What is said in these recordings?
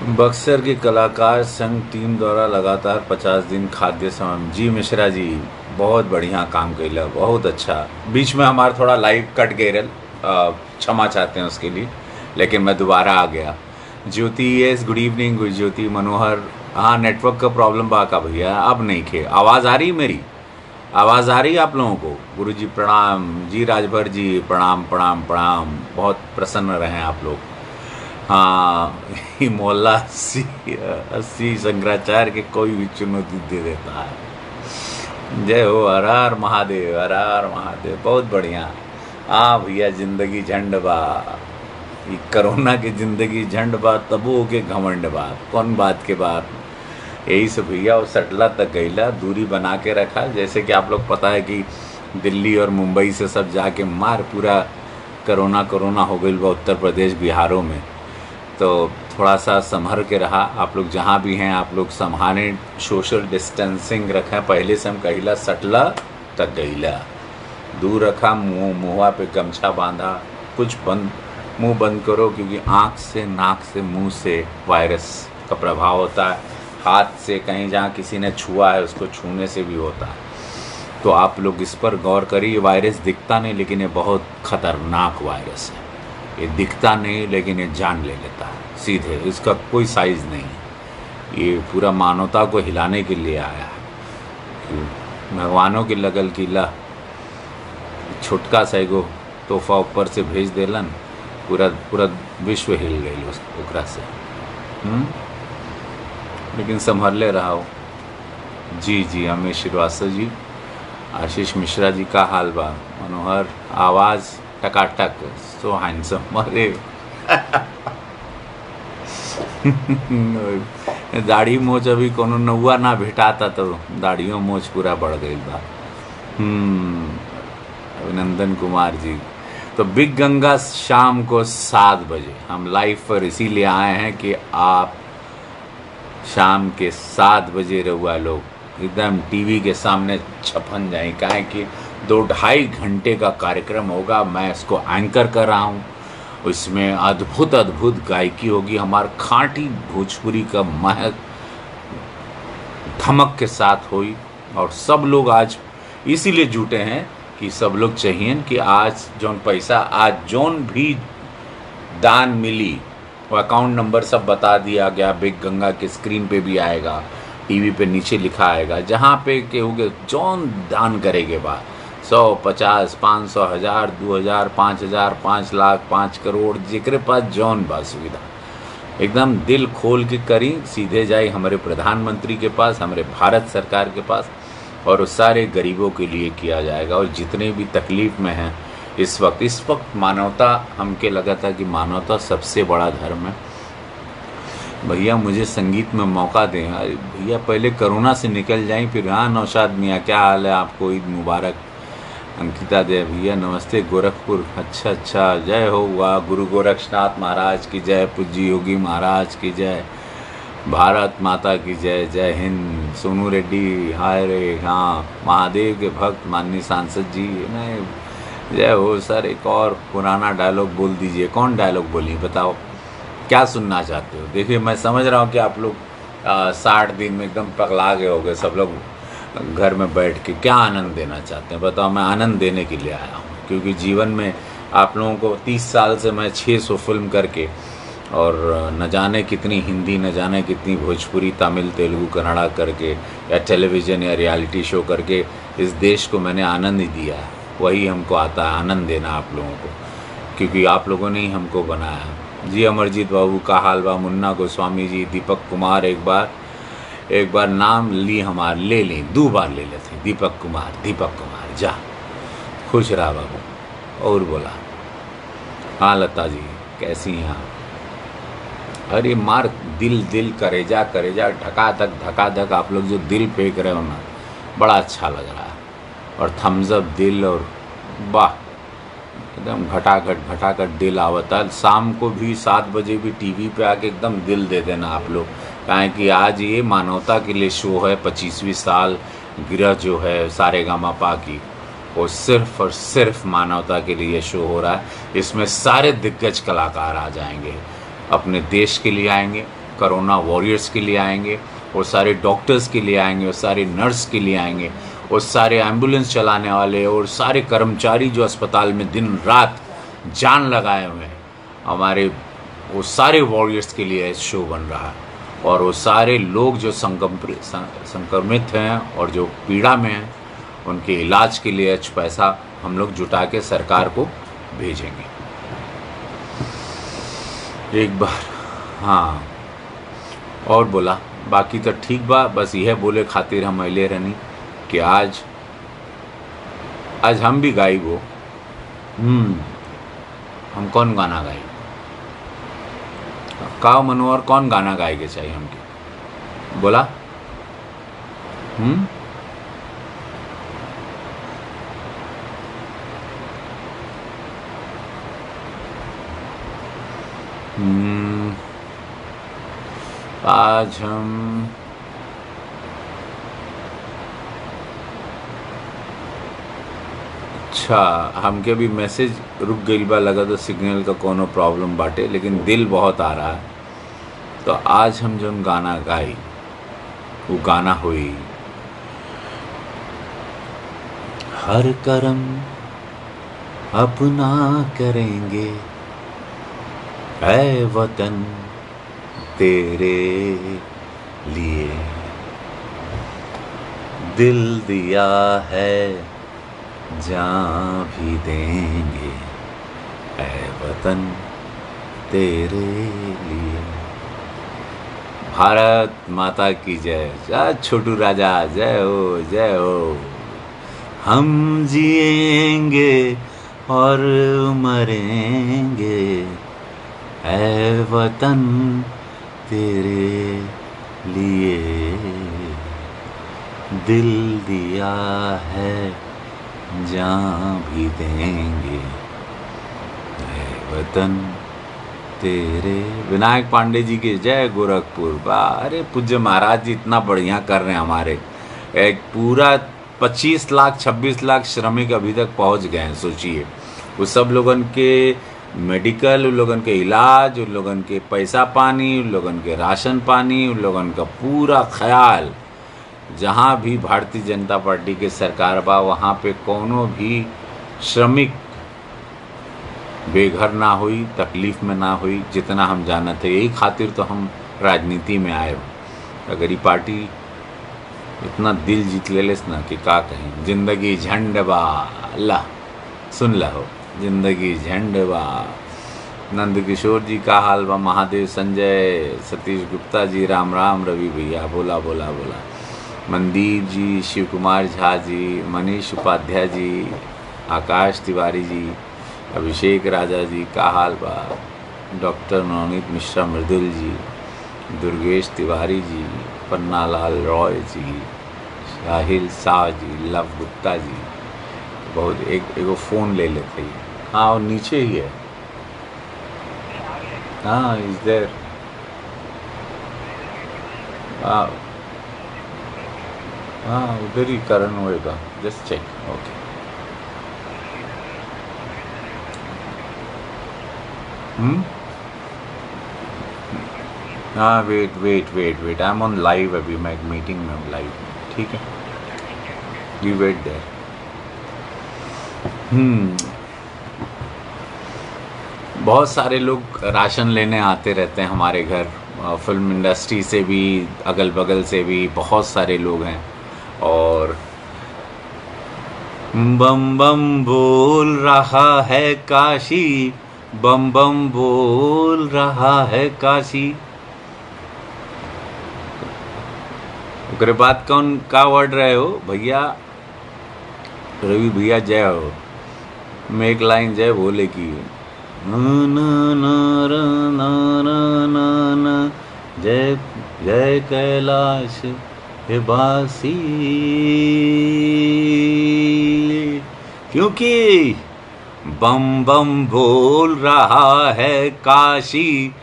बक्सर के कलाकार संघ टीम द्वारा लगातार 50 दिन खाद्य सामग्री। जी मिश्रा जी, बहुत बढ़िया काम कैला, बहुत अच्छा। बीच में हमारा थोड़ा लाइव कट गए रल, क्षमा चाहते हैं उसके लिए, लेकिन मैं दोबारा आ गया। ज्योति, यस, गुड इवनिंग गुड ज्योति मनोहर। हाँ, नेटवर्क का प्रॉब्लम बाका भैया, अब नहीं खे आवाज़ आ रही मेरी? आवाज़ आ रही है आप लोगों को? गुरु जी प्रणाम, जी राजभर जी प्रणाम प्रणाम प्रणाम, बहुत प्रसन्न रहें आप लोग। हाँ, ये मोहल्ला 80 शंकराचार्य के कोई भी चुनौती दे देता है। जय हो, हर हर महादेव, हर हर महादेव, बहुत बढ़िया। हाँ भैया, जिंदगी झंड बा, ये कोरोना की जिंदगी झंड बा, तबो के घमंड बा, कौन बात के बात। यही सब भैया, और सटला तक गईला, दूरी बना के रखा। जैसे कि आप लोग पता है कि दिल्ली और मुंबई से सब जाके मार पूरा कोरोना कोरोना हो गई बा उत्तर प्रदेश बिहारों में। तो थोड़ा सा संभर के रहा। आप लोग जहाँ भी हैं आप लोग संभालें, सोशल डिस्टेंसिंग रखें। पहले से हम कहिला सटला तक गईला, दूर रखा, मुँह पे गमछा बांधा, कुछ बंद, मुंह बंद करो, क्योंकि आँख से, नाक से, मुंह से वायरस का प्रभाव होता है। हाथ से कहीं जहाँ किसी ने छुआ है उसको छूने से भी होता है। तो आप लोग इस पर गौर करिए। वायरस दिखता नहीं, लेकिन ये बहुत खतरनाक वायरस है। ये दिखता नहीं, लेकिन ये जान ले लेता है सीधे, इसका कोई साइज़ नहीं है। ये पूरा मानवता को हिलाने के लिए आया है। भगवानों की लगल कीला, छुटका सा एगो तोहफा ऊपर से भेज देलन, पूरा पूरा विश्व हिल गई ओकरा से। लेकिन संभरले रहो। जी जी, अमित श्रीवास्तव जी, आशीष मिश्रा जी का हाल बा? मनोहर, आवाज़ टकाटक, सो हैंडसम। अरे दाढ़ी मोच अभी कोनो नौआ ना भेटाता तो दाढ़ियों मोच पूरा बढ़ गई बा। अभिनंदन कुमार जी, तो बिग गंगा शाम को 7 बजे हम लाइव पर इसीलिए आए हैं कि आप शाम के 7 बजे रहुआ लोग एकदम टीवी के सामने छपन जाए। काहे कि 2-2.5 घंटे का कार्यक्रम होगा। मैं इसको एंकर कर रहा हूँ। इसमें अद्भुत अद्भुत गायकी होगी, हमार खाँटी भोजपुरी का महक धमक के साथ हुई। और सब लोग आज इसीलिए जुटे हैं कि सब लोग चाहिए कि आज जौन पैसा, आज जौन भी दान मिली, वो अकाउंट नंबर सब बता दिया गया। बिग गंगा के स्क्रीन पे भी आएगा, टीवी पे नीचे लिखा आएगा, जहाँ पे कहोगे जौन दान करेगे बा 100, 50, 500, 1000, 2000, 5000, 5 लाख, 5 करोड़, जेकरे पास जौन बा सुविधा, एकदम दिल खोल के करी, सीधे जाए हमारे प्रधानमंत्री के पास, हमारे भारत सरकार के पास, और उस सारे गरीबों के लिए किया जाएगा। और जितने भी तकलीफ़ में हैं इस वक्त मानवता, हमके लगा था कि मानवता सबसे बड़ा धर्म है। भैया मुझे संगीत में मौका दें। अरे भैया पहले कोरोना से निकल जाएं, फिर। हाँ नौशाद मियाँ, क्या हाल है आपको? ईद मुबारक। अंकिता दे भैया नमस्ते, गोरखपुर। अच्छा, जय हो। वाह, गुरु गोरक्षनाथ महाराज की जय, पूज्य योगी महाराज की जय, भारत माता की जय, जय हिंद। सोनू रेड्डी, हाय रे। हाँ, महादेव के भक्त माननीय सांसद जी, नहीं, जय हो सर। एक और पुराना डायलॉग बोल दीजिए। कौन डायलॉग बोली बताओ, क्या सुनना चाहते हो? देखिए मैं समझ रहा हूँ कि आप लोग 60 दिन में एकदम पगला गए होगे, सब लोग घर में बैठ के क्या आनंद देना चाहते हैं बताओ। मैं आनंद देने के लिए आया हूँ, क्योंकि जीवन में आप लोगों को 30 साल से मैं 600 फिल्म करके, और न जाने कितनी हिंदी, न जाने कितनी भोजपुरी, तमिल, तेलुगु, कन्नड़ा करके, या टेलीविज़न या रियलिटी शो करके इस देश को मैंने आनंद ही दिया है। वही हमको आता है, आनंद देना आप लोगों को, क्योंकि आप लोगों ने ही हमको बनाया। जी अमरजीत बाबू का हाल बा? मुन्ना गोस्वामी जी, दीपक कुमार, एक बार नाम ली हमार, ले लें, 2 बार ले लेते। दीपक कुमार जा, खुश रहा बाबू। और बोला, हाँ लता जी कैसी हैं आप? अरे मार, दिल करेजा धका धक आप लोग जो दिल फेंक रहे हो ना, बड़ा अच्छा लग रहा है। और थम्स अप दिल, और वाह, एकदम घटाघट दिल आवता। शाम को भी 7 बजे भी टीवी पे आके एकदम दिल दे देना आप लोग, काहे कि आज ये मानवता के लिए शो है। 25वीं साल गिरह जो है सारेगामापा की, वो सिर्फ और सिर्फ मानवता के लिए शो हो रहा है। इसमें सारे दिग्गज कलाकार आ जाएंगे, अपने देश के लिए आएंगे, कोरोना वॉरियर्स के लिए आएंगे, वो सारे डॉक्टर्स के लिए आएंगे, वो सारे नर्स के लिए आएंगे, वो सारे एम्बुलेंस चलाने वाले और सारे कर्मचारी जो अस्पताल में दिन रात जान लगाए हुए हैं हमारे, वो सारे वॉरियर्स के लिए शो बन रहा है। और वो सारे लोग जो संक्रमित हैं और जो पीड़ा में हैं, उनके इलाज के लिए कुछ पैसा हम लोग जुटा के सरकार को भेजेंगे। एक बार हाँ और बोला, बाकी तो ठीक बा, बस यह बोले खातिर हम अले रहनी कि आज हम भी गाइब हो। हम कौन गाना गाई, काव मनोहर कौन गाना गाए के चाहिए हमके, बोला? आज हम अच्छा, हमके भी मैसेज रुक गई बा, लगा तो सिग्नल का कोनो प्रॉब्लम बाटे, लेकिन दिल बहुत आ रहा है। तो आज हम जो गाना गाई वो गाना हुई, हर कर्म अपना करेंगे ऐ वतन तेरे लिए, दिल दिया है जान भी देंगे ऐ वतन तेरे लिए। भारत माता की जय। जय छोटू राजा, जय हो जय हो। हम जिएंगे और मरेंगे ऐ वतन तेरे लिए, दिल दिया है जान भी देंगे ऐ वतन तेरे। विनायक पांडे जी की जय। गोरखपुर बा, अरे पूज्य महाराज जी इतना बढ़िया कर रहे हैं हमारे। एक पूरा 25 लाख 26 लाख श्रमिक अभी तक पहुंच गए हैं। सोचिए, उस सब लोगन के मेडिकल, उन लोगन के इलाज, उन लोगन के पैसा पानी, उन लोगन के राशन पानी, उन लोगन का पूरा ख्याल, जहाँ भी भारतीय जनता पार्टी के सरकार बा वहाँ पे कोनो भी श्रमिक बेघर ना हुई, तकलीफ में ना हुई, जितना हम जाना थे। यही खातिर तो हम राजनीति में आए। अगर ये पार्टी इतना दिल जीत ले लेस ना कि का कहें। जिंदगी झंड बा, अल्लाह सुन लो, जिंदगी झंड बा। नंद किशोर जी का हाल बा, महादेव संजय, सतीश गुप्ता जी, राम राम, रवि भैया, बोला बोला बोला, मनदीप जी, शिव कुमार झा जी, मनीष उपाध्याय जी, आकाश तिवारी जी, अभिषेक राजा जी का हाल बा, डॉक्टर नवनीत मिश्रा मृदुल जी, दुर्गेश तिवारी जी, पन्नालाल रॉय जी, साहिल शाह जी, लव गुप्ता जी। बहुत एगो फ़ोन ले लेते हैं। हाँ, और नीचे ही है। हाँ, इज देयर। हाँ, उधर ही करण होएगा, जस्ट चेक। ओके। हाँ, wait, I am on live अभी, मैं एक मीटिंग में हूँ लाइव। ठीक है, वी वेट देयर। बहुत सारे लोग राशन लेने आते रहते हैं हमारे घर, फिल्म इंडस्ट्री से भी, अगल बगल से भी बहुत सारे लोग हैं। और बम बम बोल रहा है काशी, बम बम बोल रहा है काशी। ओकरे बाद कौन का वर्ड रहे हो भैया? रवि भैया जय हो। मैं एक लाइन जय बोले की, जय जय कैलाश हे बासी, क्योंकि बम बम बोल रहा है काशी,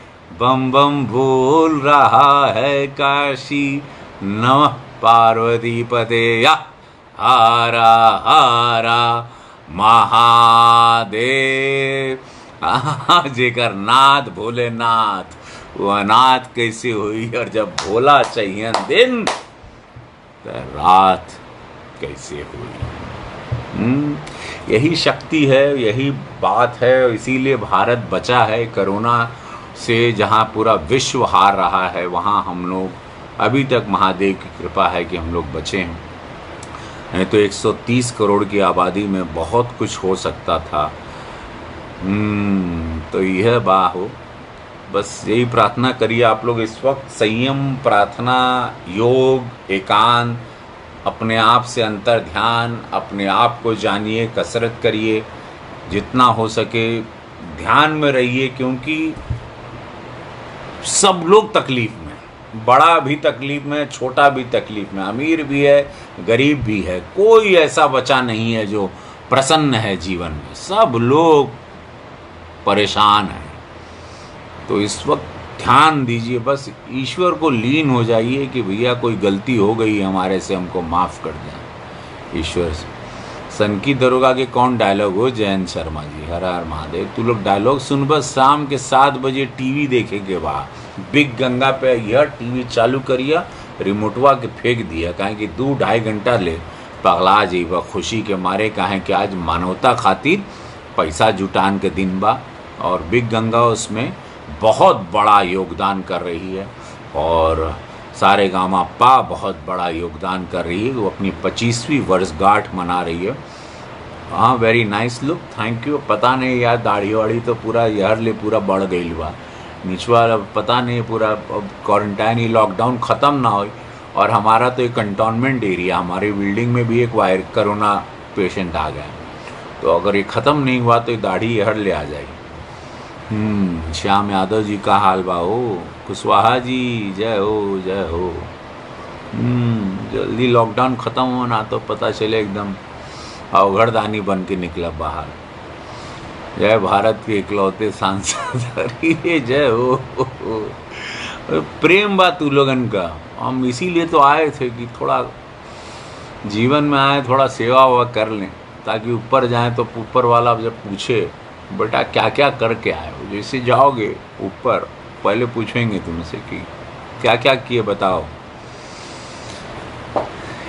बम बम बोल रहा है काशी। नमः पार्वती पते या हारा हारा महादेव। जेकर नाथ भोलेनाथ, वो अनाथ कैसे हुई, और जब भोला चाहिए दिन तो रात कैसे हुई। यही शक्ति है, यही बात है। इसीलिए भारत बचा है कोरोना से। जहाँ पूरा विश्व हार रहा है, वहाँ हम लोग अभी तक महादेव की कृपा है कि हम लोग बचे हैं। नहीं तो 130 करोड़ की आबादी में बहुत कुछ हो सकता था। तो यह हो, बस यही प्रार्थना करिए आप लोग इस वक्त। संयम, प्रार्थना, योग, एकांत, अपने आप से अंतर ध्यान, अपने आप को जानिए, कसरत करिए, जितना हो सके ध्यान में रहिए, क्योंकि सब लोग तकलीफ में, बड़ा भी तकलीफ में, छोटा भी तकलीफ में, अमीर भी है, गरीब भी है, कोई ऐसा बचा नहीं है जो प्रसन्न है जीवन में। सब लोग परेशान हैं। तो इस वक्त ध्यान दीजिए, बस ईश्वर को लीन हो जाइए कि भैया कोई गलती हो गई हमारे से, हमको माफ़ कर दें ईश्वर से। सन की दरोगा के कौन डायलॉग हो? जयंत शर्मा जी, हर हर महादेव। तू लोग डायलॉग सुन, बस शाम के 7 बजे टीवी देखेंगे वहाँ बिग गंगा पे, यह टीवी चालू करिए, रिमोटवा के फेंक दिया, कहें कि 2-2.5 घंटा ले पगला जीवा खुशी के मारे, कहें कि आज मानवता खातिर पैसा जुटान के दिन बा, और बिग गंगा उसमें बहुत बड़ा योगदान कर रही है, और सारे गामा पा बहुत बड़ा योगदान कर रही है। वो अपनी 25वीं वर्षगांठ मना रही है। हाँ, very nice look, thank you. पता नहीं यार, दाढ़ी वाड़ी तो पूरा यार ले पूरा बढ़ गई बा निचवा, पता नहीं पूरा अब क्वारंटाइन ही लॉकडाउन ख़त्म ना हो। और हमारा तो एक कंटोनमेंट एरिया, हमारी बिल्डिंग में भी एक कोरोना पेशेंट आ गया, तो अगर ये ख़त्म नहीं हुआ तो ये दाढ़ी हर ले आ जाएगी। श्याम यादव जी का हाल बा हो, कुशवाहा जी जय हो जय हो। जल्दी लॉकडाउन ख़त्म हो ना तो पता चले एकदम अवघड़दानी बन के निकला बाहर। जय भारत के इकलौते सांसद, अरे जय हो। प्रेम बा तू लोगन का, हम इसीलिए तो आए थे कि थोड़ा जीवन में आए, थोड़ा सेवा ववा कर लें, ताकि ऊपर जाएं तो ऊपर वाला जब पूछे बेटा क्या क्या करके आए हो, जैसे जाओगे ऊपर पहले पूछेंगे तुमसे कि क्या क्या किए बताओ।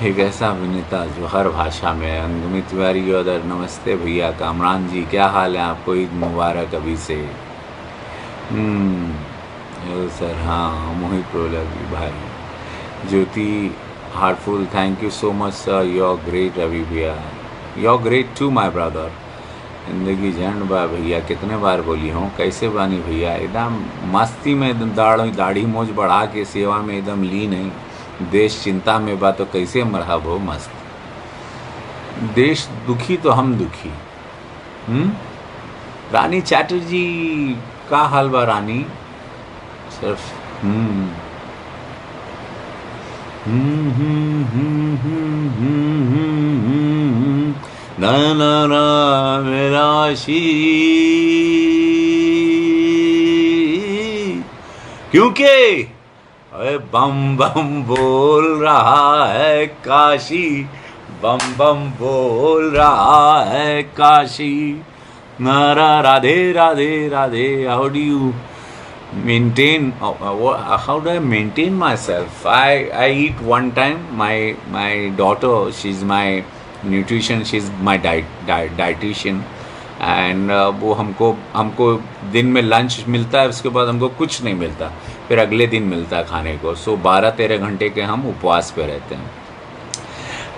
एक ऐसा अभिनेता जो हर भाषा में, अंगमी तिवारी उधर, नमस्ते भैया। कामरान जी क्या हाल है आपको, ईद मुबारक अभी से। सर हाँ, मोहित रोलगी भाई, Jyoti heartful, thank you so much sir, you are great Ravi भैया, you are great to my brother. जिंदगी झंड बा भैया, कितने बार बोली हूँ, कैसे बानी भैया, एकदम मस्ती में, एकदम दाढ़ी मोज बढ़ा के सेवा में एकदम लीन है। देश चिंता में बा तो कैसे मरहब हो मस्त। देश दुखी तो हम दुखी। रानी चैटर्जी का हाल बा रानी? सिर्फ ना ना ना मेरा शी, क्योंकि अरे बम बम बोल रहा है काशी, बम बम बोल रहा है काशी। नारा Radhe Radhe Radhe. How do you maintain, how do I maintain myself? I eat one time. My daughter, she's my nutrition, she's my dietitian, and वो हमको दिन में लंच मिलता है, उसके बाद हमको कुछ नहीं मिलता, फिर अगले दिन मिलता है खाने को। सो 12-13 घंटे के हम उपवास पे रहते हैं।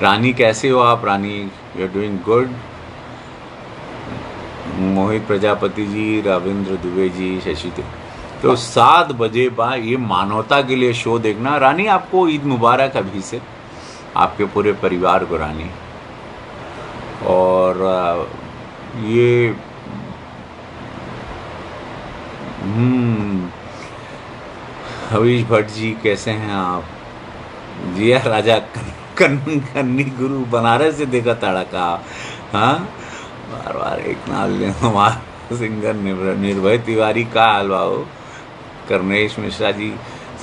रानी कैसे हो आप? रानी यू आर डूइंग गुड। मोहित प्रजापति जी, रविंद्र दुबे जी, शशि, तो 7 बजे बाद ये मानवता के लिए शो देखना। रानी आपको ईद मुबारक अभी से, आपके पूरे परिवार को रानी। और ये हरीश भट्ट जी कैसे हैं आप? जिया राजा कन्नी गुरु बनारस से देखा तड़का। हाँ, बार बार एक नाल ले हमारा सिंगर निर्भय तिवारी का हाल हो, कर्णेश मिश्रा जी,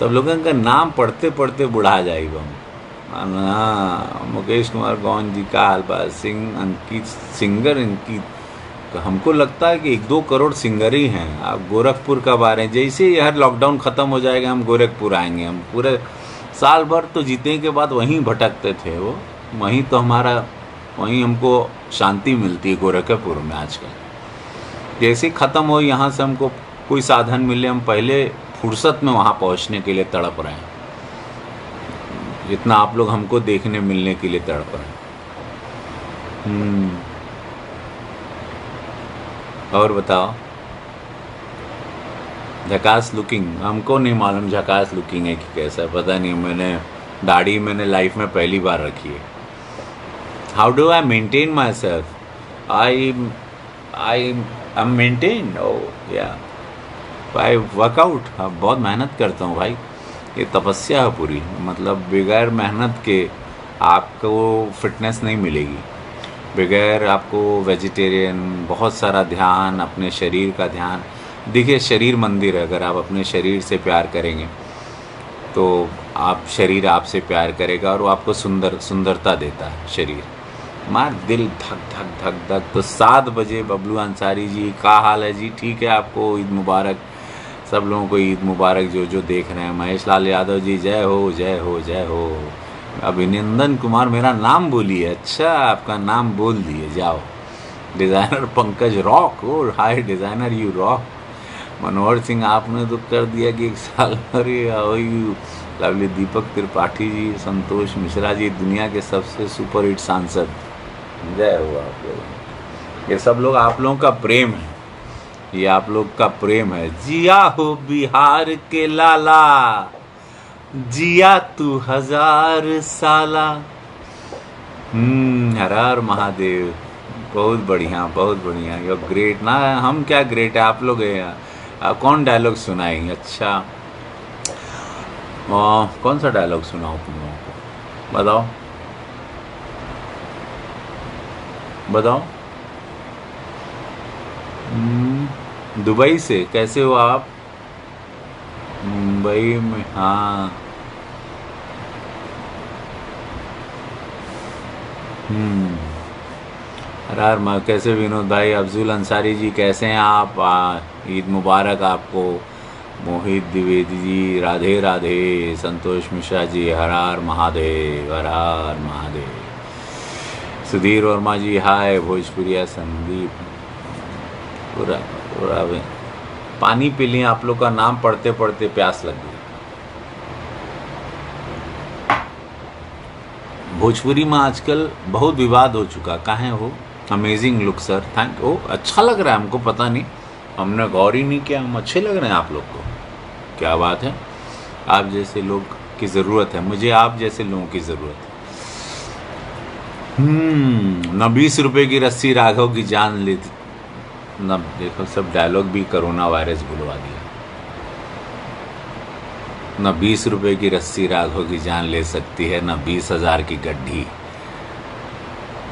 सब लोगों का नाम पढ़ते पढ़ते बुढ़ा जाएगा। हाँ, मुकेश कुमार गौन जी का हाल बा, सिंगर अंकित तो हमको लगता है कि 1-2 करोड़ सिंगर ही हैं। आप गोरखपुर कब आ रहे हैं? जैसे ही हर लॉकडाउन ख़त्म हो जाएगा हम गोरखपुर आएंगे। हम पूरे साल भर तो जीतने के बाद वहीं भटकते थे, वो वहीं तो हमारा, वहीं हमको शांति मिलती है गोरखपुर में आजकल। जैसे ही ख़त्म हो यहाँ से हमको कोई साधन मिले, हम पहले फुर्सत में वहाँ पहुँचने के लिए तड़प रहे हैं, जितना आप लोग हमको देखने मिलने के लिए तड़प रहे हैं। और बताओ। झकास लुकिंग, हमको नहीं मालूम झकास लुकिंग है कि कैसा, पता नहीं। मैंने दाढ़ी मैंने लाइफ में पहली बार रखी है। How do I maintain myself? I am maintain, oh या आई वर्कआउट। बहुत मेहनत करता हूँ भाई, ये तपस्या है पूरी। मतलब बगैर मेहनत के आपको फिटनेस नहीं मिलेगी, बगैर आपको वेजिटेरियन, बहुत सारा ध्यान, अपने शरीर का ध्यान। देखिए शरीर मंदिर है, अगर आप अपने शरीर से प्यार करेंगे तो आप शरीर आपसे प्यार करेगा और वो आपको सुंदरता देता है शरीर। मार दिल धक धक धक धक। तो 7 बजे बबलू अंसारी जी, का हाल है जी? ठीक है, आपको ईद मुबारक, सब लोगों को ईद मुबारक जो जो देख रहे हैं। महेश लाल यादव जी, जय हो जय हो जय हो। अभिनंदन कुमार, मेरा नाम बोलिए। अच्छा, आपका नाम बोल दिए, जाओ। डिज़ाइनर पंकज रॉक, और हाय designer you rock. Manohar Singh, आपने तो कर दिया कि 1 साल। अरे यू लवली। दीपक त्रिपाठी जी, संतोष मिश्रा जी, दुनिया के सबसे सुपर हिट सांसद, जय हो आप लोग। ये सब लोग आप लोगों का प्रेम है, ये आप लोग का प्रेम है। जिया हो बिहार के लाला, जिया तू 1000 साला। हर हर महादेव। बहुत बढ़िया बहुत बढ़िया, यू ग्रेट ना। हम क्या ग्रेट है, आप लोग हैं। कौन डायलॉग सुनाएंगे? अच्छा, कौन सा डायलॉग सुनाऊँ तुम लोगों को? बताओ बताओ। दुबई से कैसे हो आप? मुंबई में, हाँ। यार मैं कैसे? विनोद भाई, अफजल अंसारी जी कैसे हैं आप? ईद मुबारक आपको। मोहित द्विवेदी जी, राधे राधे। संतोष मिश्रा जी, हर हर महादेव, हर हर महादेव। सुधीर वर्मा जी, हाय। भोजपुरिया संदीप, पूरा पूरा पानी पी लिया। आप लोग का नाम पढ़ते पढ़ते प्यास लग गई। भोजपुरी में आजकल बहुत विवाद हो चुका, काहे हो? Amazing look sir, thank. Oh अच्छा लग रहा है हमको, पता नहीं, हमने गौर ही नहीं किया। हम अच्छे लग रहे हैं आप लोग को, क्या बात है। आप जैसे लोग की ज़रूरत है मुझे, आप जैसे लोगों की ज़रूरत है। न 20 रुपए की रस्सी राघव की जान लेती न। देखो सब डायलॉग भी कोरोना वायरस बुलवा दिया। न 20 रुपए की रस्सी राघव की जान ले सकती है, न 20,000 की गड्ढी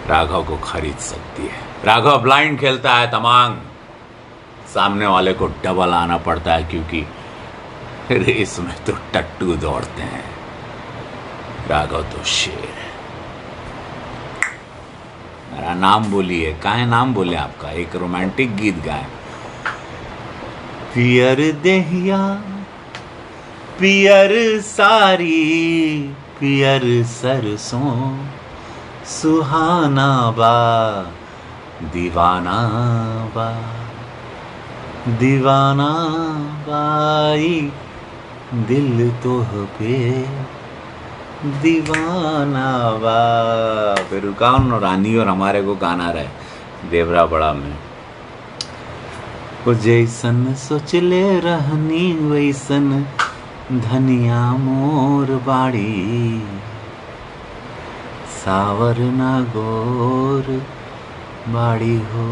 राघव को खरीद सकती है। राघव ब्लाइंड खेलता है तमांग, सामने वाले को डबल आना पड़ता है, क्योंकि रेस में तो टट्टू दौड़ते हैं, राघव तो शेर है। मेरा नाम बोलिए। काहे नाम बोले आपका? एक रोमांटिक गीत गाए। पियर देहिया पियर सारी, पियर सरसों सुहाना बा, दीवाना बा, दीवाना बाई, दिल तो पे दीवाना बा। फिर रुकाउन रानी और हमारे को गाना रहे देवरा बड़ा में। वो जैसन सोचले रहनी वैसन धनिया मोर बाड़ी, सावर ना गोर बाड़ी हो।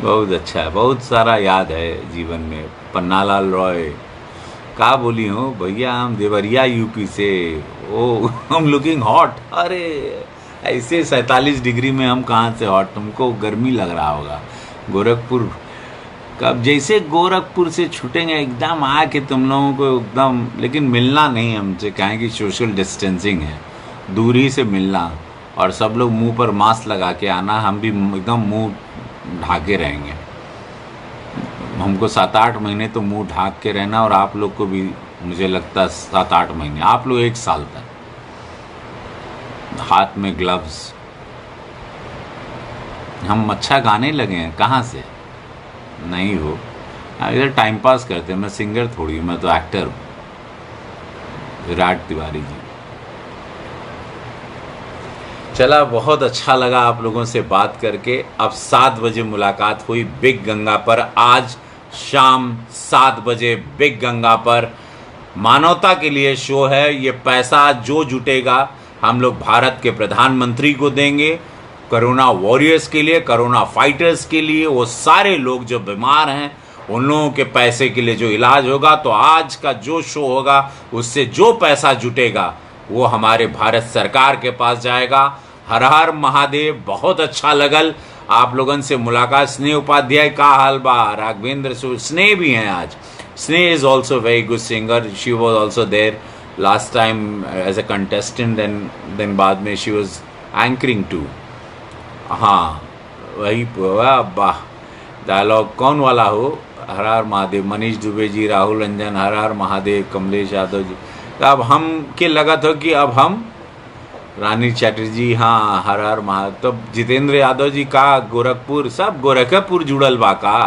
बहुत अच्छा है, बहुत सारा याद है जीवन में। पन्नालाल रॉय, का बोली हो भैया, हम देवरिया यूपी से। ओ हम लुकिंग हॉट। अरे ऐसे 47 डिग्री में हम कहाँ से हॉट? तुमको गर्मी लग रहा होगा। गोरखपुर कब जैसे गोरखपुर से छूटेंगे एकदम आके तुम लोगों को एकदम, लेकिन मिलना नहीं हमसे, कहें कि सोशल डिस्टेंसिंग है, दूरी से मिलना। और सब लोग मुंह पर मास्क लगा के आना, हम भी एकदम मुंह ढाके रहेंगे। हमको 7-8 महीने तो मुंह ढाक के रहना, और आप लोग को भी मुझे लगता है 7-8 महीने, आप लोग 1 साल तक हाथ में ग्लव्स। हम अच्छा गाने लगे हैं, कहाँ से? नहीं हो, इधर टाइम पास करते हैं। मैं सिंगर थोड़ी, मैं तो एक्टर हूँ। विराट तिवारी जी, चला, बहुत अच्छा लगा आप लोगों से बात करके। अब 7 बजे मुलाकात हुई बिग गंगा पर। आज शाम 7 बजे बिग गंगा पर मानवता के लिए शो है। ये पैसा जो जुटेगा हम लोग भारत के प्रधानमंत्री को देंगे, कोरोना वॉरियर्स के लिए, कोरोना फाइटर्स के लिए, वो सारे लोग जो बीमार हैं उन लोगों के पैसे के लिए जो इलाज होगा। तो आज का जो शो होगा उससे जो पैसा जुटेगा वो हमारे भारत सरकार के पास जाएगा। हर हर महादेव। बहुत अच्छा लगल आप लोगन से मुलाकात। स्नेह उपाध्याय का हाल बा? राघवेंद्र स्नेह भी हैं आज। Sneh is also very good singer. She was also there last time as a contestant, then बाद में शी वॉज एंकरिंग टू। हाँ वही, वाह। डायलॉग कौन वाला हो? हर हर महादेव। मनीष दुबे जी, राहुल रंजन, हर हर महादेव, कमलेश यादव जी। तो अब हम के लगा था कि अब हम रानी चैटर्जी, हाँ हर हर महादेव। तब जितेंद्र यादव जी का गोरखपुर, सब गोरखपुर जुड़ल बा का।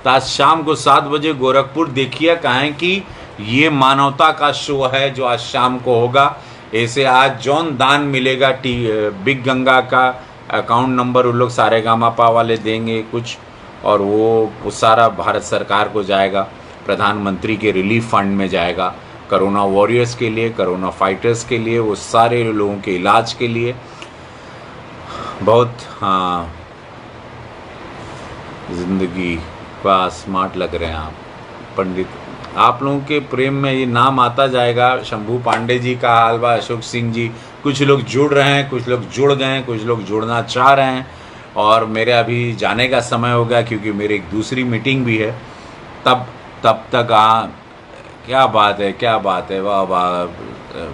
तो आज शाम को 7 बजे गोरखपुर देखिए, कहें कि ये मानवता का शो है जो आज शाम को होगा। ऐसे आज जौन दान मिलेगा बिग गंगा का अकाउंट नंबर उन लोग सारेगामापा वाले देंगे कुछ, और वो सारा भारत सरकार को जाएगा, प्रधानमंत्री के रिलीफ फंड में जाएगा, कोरोना वॉरियर्स के लिए, कोरोना फाइटर्स के लिए, वो सारे लोगों के इलाज के लिए। बहुत हाँ, जिंदगी का स्मार्ट लग रहे हैं आप पंडित। आप लोगों के प्रेम में ये नाम आता जाएगा। शंभू पांडे जी का हाल बा, अशोक सिंह जी। कुछ लोग जुड़ रहे हैं, कुछ लोग जुड़ गए हैं, कुछ लोग जुड़ना चाह रहे हैं। और मेरे अभी जाने का समय हो गया क्योंकि मेरी एक दूसरी मीटिंग भी है। तब तक क्या बात है, क्या बात है, वाह वाह।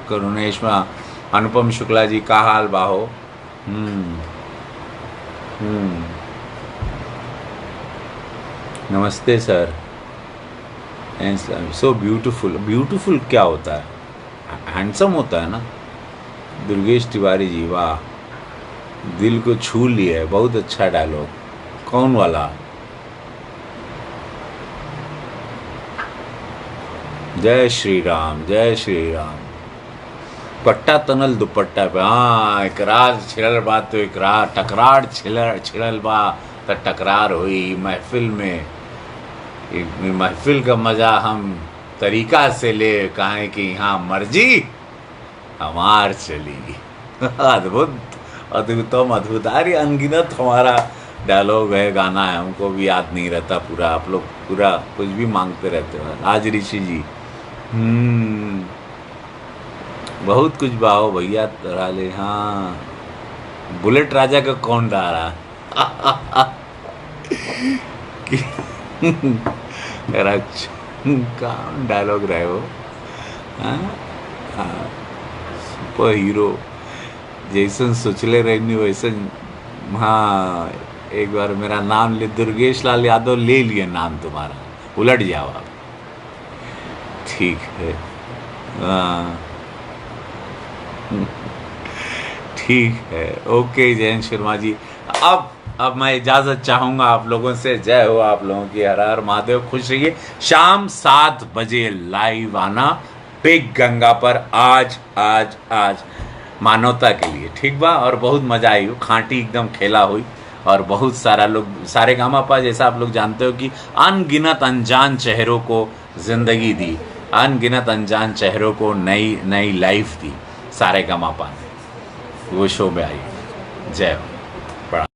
करुणेश में अनुपम शुक्ला जी का हाल बाहो। नमस्ते सर। So beautiful. ब्यूटीफुल क्या होता है? हैंडसम होता है ना। दुर्गेश तिवारी जी, वाह, दिल को छू लिया है। बहुत अच्छा डायलॉग। कौन वाला? जय श्री राम, जय श्री राम। पट्टा तनल दुपट्टा पे, हाँ, इकरार छिड़ल बा तो इकरार, टकरार छिड़ल बा तो टकरार हुई महफिल में। महफिल का मजा हम तरीका से ले, कहें कि यहाँ मर्जी हमार चली। अद्भुत, अद्भुतम अद्भुत। अरे अनगिनत हमारा डायलॉग है, गाना है, हमको भी याद नहीं रहता पूरा। आप लोग पूरा कुछ भी मांगते रहते हो। राज ऋषि जी, बहुत कुछ बाहो भैया तरा ले। हाँ, बुलेट राजा का कौन गा रहा? कौन डायलॉग रहे हो? सुपर हीरो जैसन सोचले रहनी वैसन। हाँ, एक बार मेरा नाम ले, दुर्गेश लाल यादव ले लिए नाम तुम्हारा, उलट जाओ आप। ठीक है, ठीक है, ओके जयंत शर्मा जी। अब मैं इजाज़त चाहूँगा आप लोगों से। जय हो आप लोगों की। हर हर महादेव। खुश रहिए। शाम 7 बजे लाइव आना बिग गंगा पर। आज मानवता के लिए, ठीक बा। और बहुत मज़ा आई हो, खांटी एकदम खेला हुई। और बहुत सारा लोग सारेगामापा, जैसा आप लोग जानते हो कि अनगिनत अनजान चेहरों को ज़िंदगी दी, अनगिनत अनजान चेहरों को नई लाइफ दी सारेगामापा ने। वो शो में आई। जय हो।